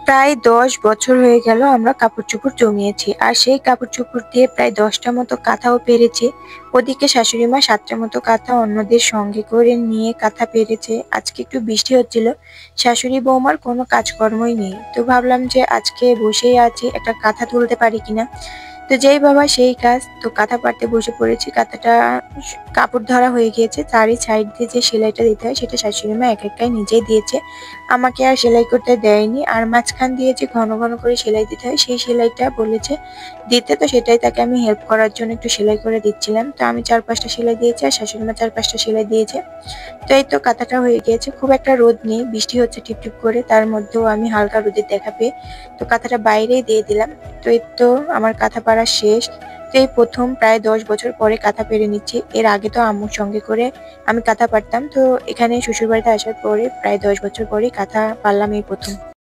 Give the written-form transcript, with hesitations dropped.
প্রায় ১০ বছর হয়ে গেল আমরা কাপড়-চোপড় জমিয়েছি। আর সেই কাপড়-চোপড় দিয়ে প্রায় ১০ টা মতো কাঁথাও পেরেছি। ওদিকে শাশুড়ি মা ৭ টা মতো কাঁথা অন্যদের সঙ্গে করে নিয়ে কাঁথা পেরেছে। আজকে একটু বৃষ্টি হচ্ছিল। শাশুড়ি বৌমার কোনো কাজকর্মই নেই। তো ভাবলাম যে আজকে বসেই আছি, একটা কাঁথা তুলতে পারি কিনা। তো যেই ভাবা সেই কাজ। তো কাঁথা পাড়তে বসে পড়েছি। কাঁথাটা কাপড় ধরা হয়ে গিয়েছে। তারই সাইড দিয়ে যে সেলাইটা দিতে হয় সেটা শাশুড়ি মা একাই নিজেই দিয়েছে। আমাকে আর সেলাই করতে দেয়নি। আর মাঝখান দিয়ে যে ঘন ঘন করে সেলাই দিতে হয় সেই সেলাইটা বলেছে দিতে, তো সেটাই তাকে আমি হেল্প করার জন্য একটু সেলাই করে দিচ্ছিলাম। তো আমি ৪-৫ টা সেলাই দিয়েছি আর শাশুড়ি মা ৪-৫ টা সেলাই দিয়েছে। তো এই তো কাঁথাটা হয়ে গিয়েছে। খুব একটা রোদ নেই, বৃষ্টি হচ্ছে টিপটিপ করে, তার মধ্যেও আমি হালকা রোদের দেখা পেয়ে তো কাঁথাটা বাইরেই দিয়ে দিলাম। তো এই তো আমার কাঁথা পাড়া শেষ। তো এই প্রথম প্রায় ১০ বছর পরে কাঁথা পেরে নিচ্ছি। এর আগে তো আম্মুর সঙ্গে করে আমি কাঁথা পাড়তাম। তো এখানে শ্বশুরবাড়িতে আসার পরে প্রায় ১০ বছর পরে কাঁথা পারলাম এই প্রথম।